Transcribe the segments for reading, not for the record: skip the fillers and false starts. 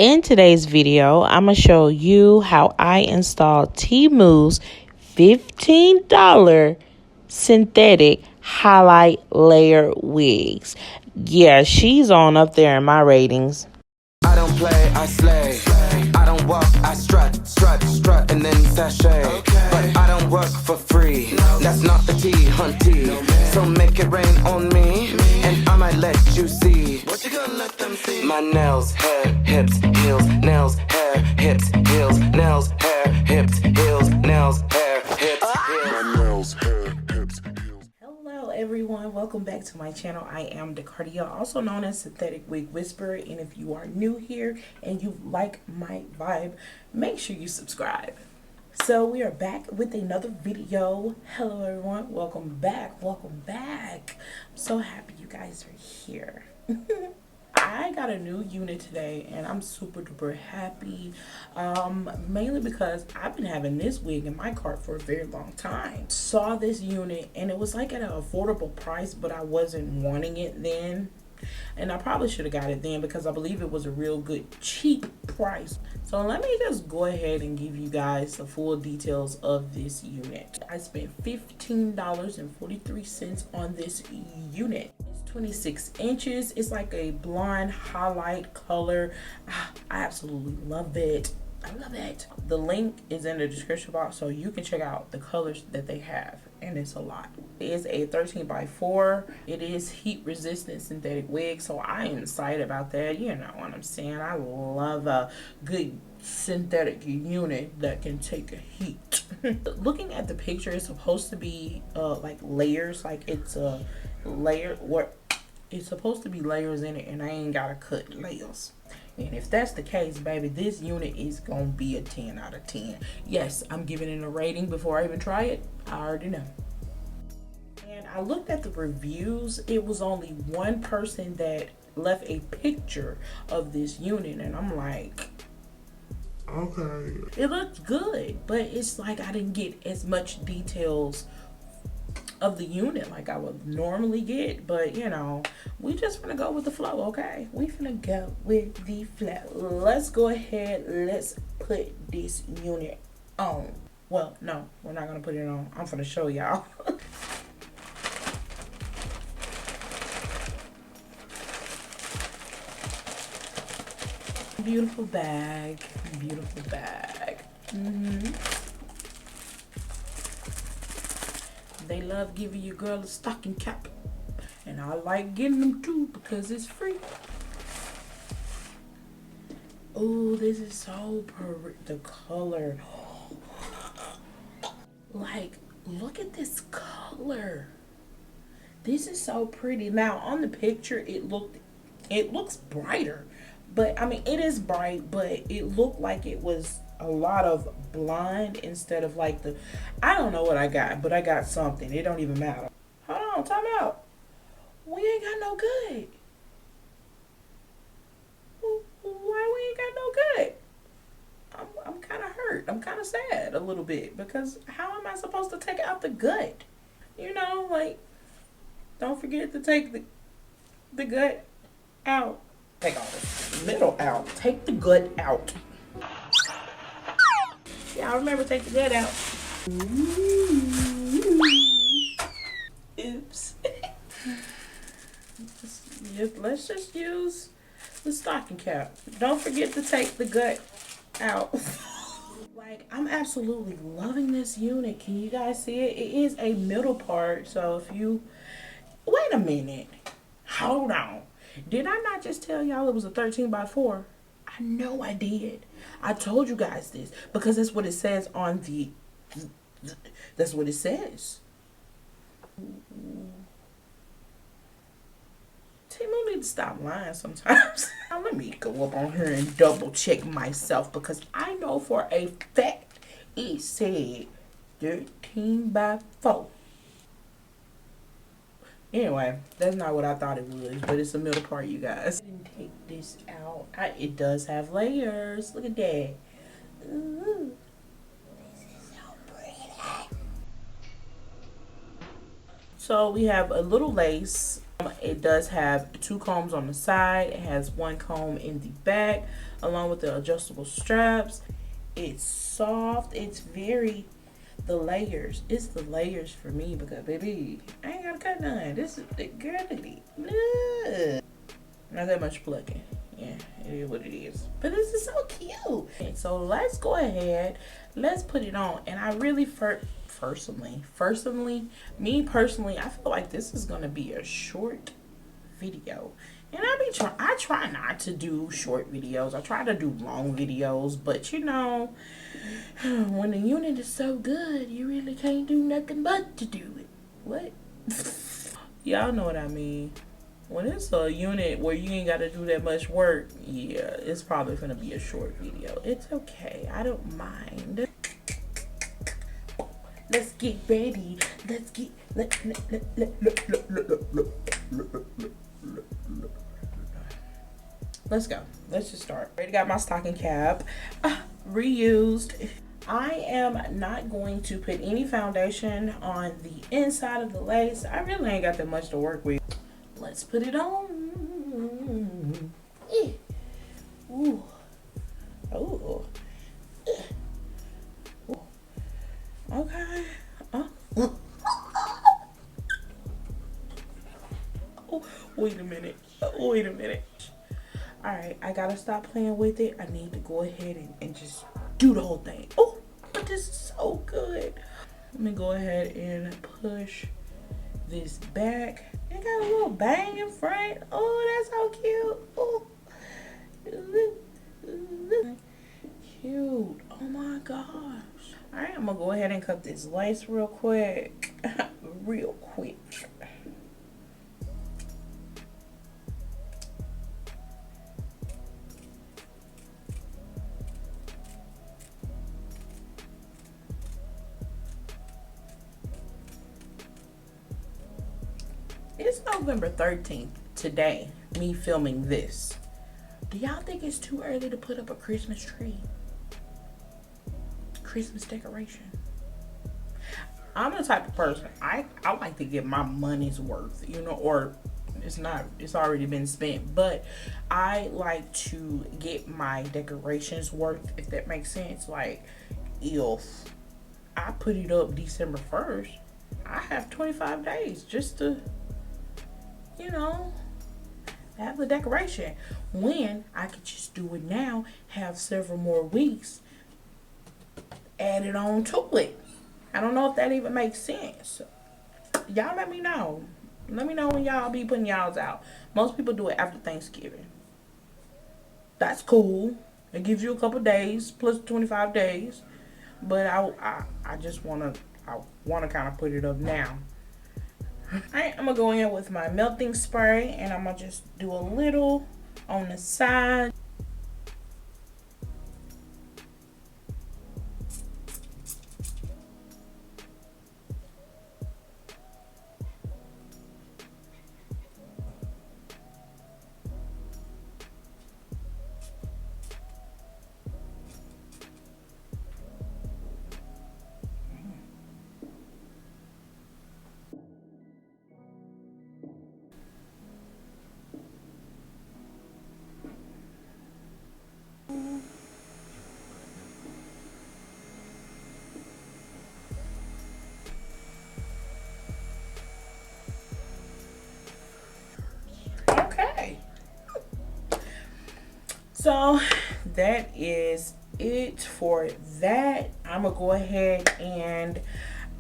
In today's video, I'm going to show you how I installed Temu's $15 synthetic highlight layer wigs. Yeah, she's on up there in my ratings. I don't play, I slay. I don't walk, I strut, and then sashay. But I don't work for free. That's not the tea, hunty. So make it rain on me, and I might let you see. What you gonna let them see? My nails, hair, hips, heels, nails, hair, hips, heels, nails, hair, hips, heels, nails, hair, hips, heels. My nails, hair, hips, heels. Hello everyone, welcome back to my channel. I am 𝒹𝒶𝒶𝒾𝒶, also known as Synthetic Wig Whisperer, and if you are new here and you like my vibe, make sure you subscribe. So we are back with another video. Hello everyone, welcome back. I'm so happy you guys are here. I got a new unit today and I'm super duper happy, mainly because I've been having this wig in my cart for a very long time. Saw this unit and it was like at an affordable price, but I wasn't wanting it then, and I probably should have got it then because I believe it was a real good cheap price. So let me just go ahead and give you guys the full details of this unit. I spent $15.43 on this unit. 26 inches. It's like a blonde highlight color. I absolutely love it. I love it. The link is in the description box so you can check out the colors that they have, and it's a lot. It is a 13x4. It is heat resistant synthetic wig, so I am excited about that. You know what I'm saying? I love a good synthetic unit that can take a heat. Looking at the picture, it's supposed to be like layers, like it's a layer, what it's supposed to be layers in it, and I ain't gotta cut layers. And if that's the case, baby, this unit is gonna be a 10 out of 10. Yes, I'm giving it a rating before I even try it. I already know. And I looked at the reviews. It was only one person that left a picture of this unit, and I'm like, okay, it looks good, but it's like I didn't get as much details of the unit like I would normally get. But you know, we just gonna go with the flow. Okay, we finna go with the flow. Let's go ahead, let's put this unit on. Well, no, we're not gonna put it on. I'm gonna show y'all. Beautiful bag, beautiful bag. They love giving your girl a stocking cap, and I like getting them too because it's free. Oh, this is so pretty. The color, like, look at this color. This is so pretty. Now on the picture, it looks brighter, but I mean, it is bright, but it looked like it was a lot of blonde instead of like the, I don't know what I got, but I got something. It don't even matter. Hold on, time out. We ain't got no good. Why we ain't got no good? I'm kind of hurt. I'm kind of sad a little bit because how am I supposed to take out the gut? You know, like, don't forget to take the gut out. Take all the middle out. Take the gut out. Y'all remember, take the gut out. Oops. Let's just use the stocking cap. Don't forget to take the gut out. Like, I'm absolutely loving this unit. Can you guys see it? It is a middle part, so if you... Wait a minute. Hold on. Did I not just tell y'all it was a 13x4? I know I did. I told you guys this because that's what it says on the, that's what it says. Temu needs to stop lying sometimes. Now let me go up on here and double check myself because I know for a fact it said 13x4. Anyway, that's not what I thought it was, but it's the middle part, you guys. I didn't take this out. It does have layers. Look at that. Ooh. This is so pretty. So we have a little lace. It does have 2 combs on the side. It has 1 comb in the back along with the adjustable straps. It's soft. It's very, the layers. It's the layers for me because baby, I ain't gotta cut none. This is the girly. Not that much plucking. Yeah, it is what it is. But this is so cute. And so let's go ahead. Let's put it on. And I really me personally, I feel like this is gonna be a short video. And I try not to do short videos. I try to do long videos, but you know, when the unit is so good, you really can't do nothing but to do it. What? Y'all know what I mean. When it's a unit where you ain't got to do that much work, yeah, it's probably gonna be a short video. It's okay. I don't mind. Let's get ready. Let's get let's go. Let's just start. Already got my stocking cap reused. I am not going to put any foundation on the inside of the lace. I really ain't got that much to work with. Let's put it on. Ooh. Oh. Okay. Oh, wait a minute. Wait a minute. Alright, I gotta stop playing with it. I need to go ahead and just do the whole thing. Oh, but this is so good. Let me go ahead and push this back. It got a little bang in front. Oh, that's so cute. Oh. Cute. Oh my gosh. Alright, I'm gonna go ahead and cut this lace real quick. Real quick. It's November 13th today, me filming this. Do y'all think it's too early to put up a Christmas tree? Christmas decoration? I'm the type of person, I like to get my money's worth, you know, or it's already been spent, but I like to get my decorations worth, if that makes sense. Like, if I put it up December 1st, I have 25 days just to, you know, have the decoration. When I could just do it now, have several more weeks added on to it. I don't know if that even makes sense. Y'all let me know. Let me know when y'all be putting y'all's out. Most people do it after Thanksgiving. That's cool. It gives you a couple days plus 25 days. But I just wanna kind of put it up now. Alright, I'm gonna go in with my melting spray and I'm gonna just do a little on the side. Okay. So that is it for that. I'm gonna go ahead and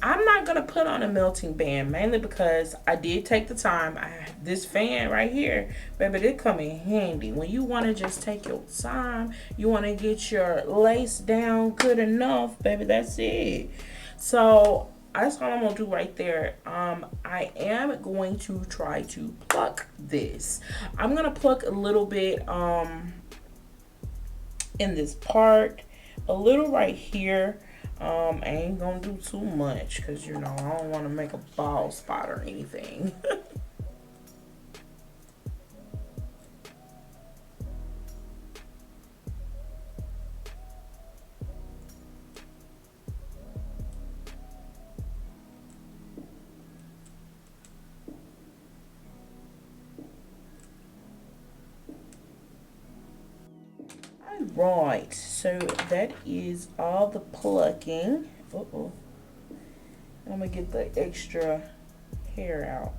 I'm not gonna put on a melting band, mainly because I did take the time. This fan right here, baby, they come in handy when you want to just take your time. You want to get your lace down good enough, baby. That's it. So that's all I'm gonna do right there. I am going to try to pluck this. I'm gonna pluck a little bit in this part, a little right here. I ain't gonna do too much because, you know, I don't want to make a bald spot or anything. Right, so that is all the plucking. Uh-oh. I'm gonna get the extra hair out.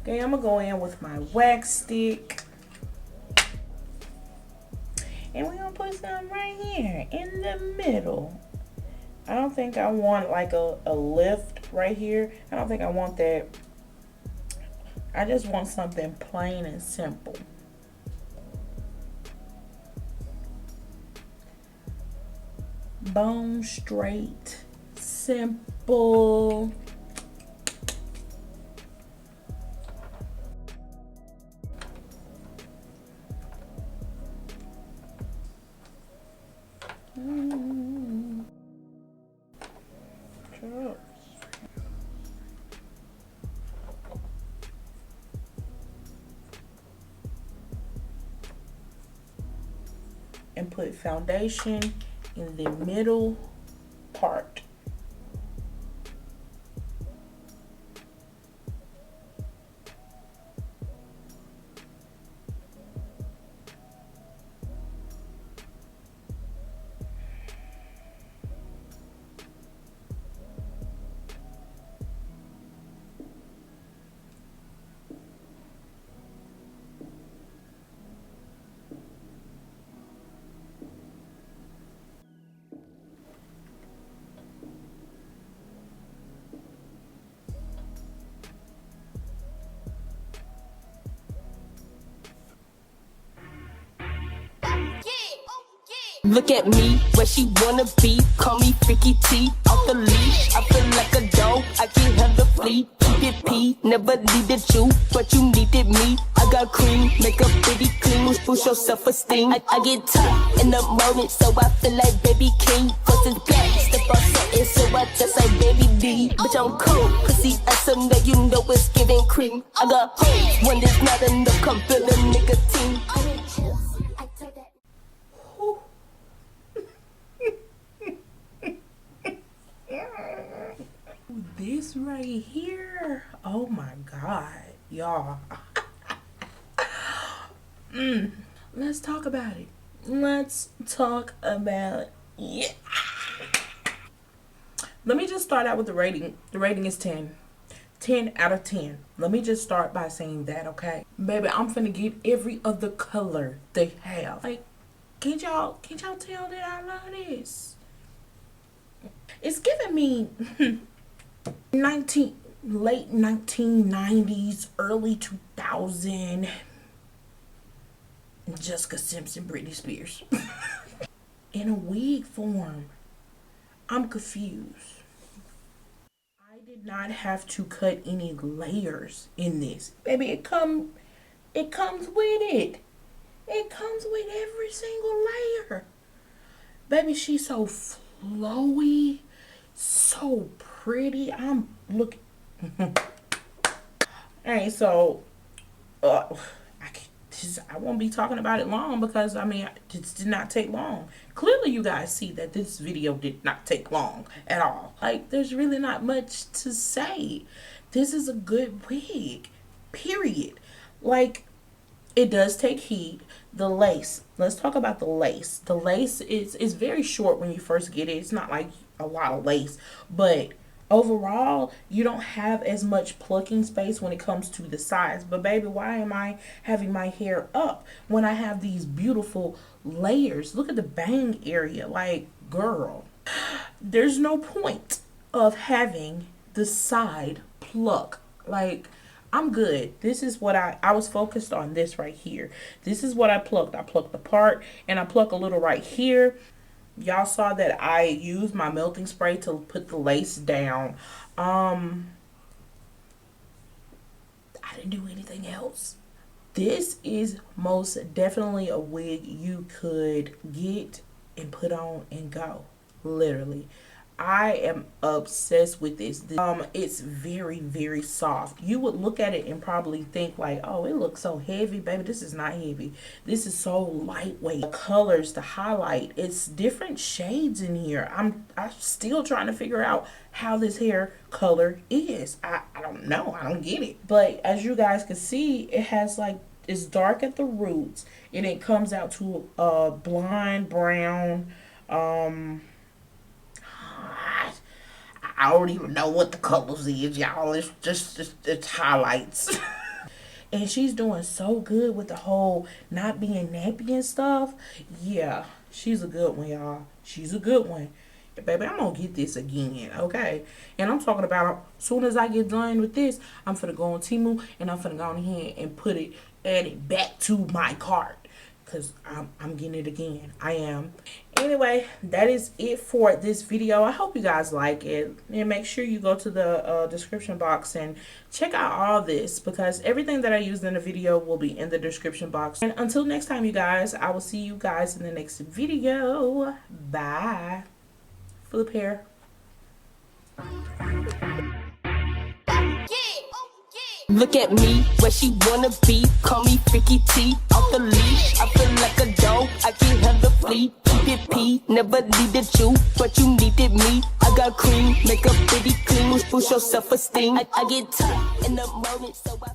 Okay, I'm gonna go in with my wax stick. And we're gonna put some right here in the middle. I don't think I want like a lift right here. I don't think I want that. I just want something plain and simple. Bone straight, simple. And put foundation in the middle part. Look at me, where she wanna be. Call me Freaky T. Off the leash, I feel like a dog. I get hella flea. Keep it P, never needed you, but you needed me. I got cream, make up pretty clean. Boost your self-esteem. I get tough in the moment, so I feel like baby king. Cause it's black, step on something, so I just like baby D. Bitch, I'm cool, pussy awesome, that you know it's giving cream. I got hoes, when there's not enough, come feel the nicotine. This right here, oh my god, y'all. Let's talk about it. Let's talk about it. Let me just start out with the rating. The rating is 10 out of 10. Let me just start by saying that, okay? Baby, I'm finna get every other color they have. Like, can't y'all tell that I love this? It's giving me late 1990s, early 2000 Jessica Simpson, Britney Spears in a wig form. I'm confused. I did not have to cut any layers in this, baby. It comes with it. It comes with every single layer, baby. She's so flowy, so pretty. I'm looking. Alright, so I won't be talking about it long because I mean it did not take long. Clearly you guys see that this video did not take long at all. Like, there's really not much to say. This is a good wig, period. Like, it does take heat. The lace, let's talk about the lace. The lace is very short when you first get it. It's not like a lot of lace, but overall you don't have as much plucking space when it comes to the sides. But baby, why am I having my hair up when I have these beautiful layers? Look at the bang area. Like, girl, there's no point of having the side pluck. Like, I'm good. This is what I was focused on, this right here. This is what I plucked. I plucked the part and I pluck a little right here. Y'all saw that I used my melting spray to put the lace down. I didn't do anything else. This is most definitely a wig you could get and put on and go. Literally. I am obsessed with this. It's very, very soft. You would look at it and probably think like, oh, it looks so heavy, baby. This is not heavy. This is so lightweight. The colors, the highlight, it's different shades in here. I'm still trying to figure out how this hair color is. I don't know. I don't get it. But as you guys can see, it has like, it's dark at the roots and it comes out to a blonde brown. I don't even know what the colors is, y'all. It's just it's highlights. And she's doing so good with the whole not being nappy and stuff. Yeah, she's a good one, y'all. She's a good one. Baby, I'm gonna get this again, okay? And I'm talking about as soon as I get done with this, I'm finna go on Temu and I'm finna go on ahead and add it back to my cart. Because I'm getting it again. I am. Anyway, that is it for this video. I hope you guys like it. And make sure you go to the description box and check out all this. Because everything that I used in the video will be in the description box. And until next time, you guys, I will see you guys in the next video. Bye. Flip hair. Look at me, where she wanna be. Call me Freaky T, off the leash. I feel like a dog, I get hella flea. Keep it P, never needed you, but you needed me. I got cream, make a pretty clean, boost your self-esteem. I get tough in the moment, so I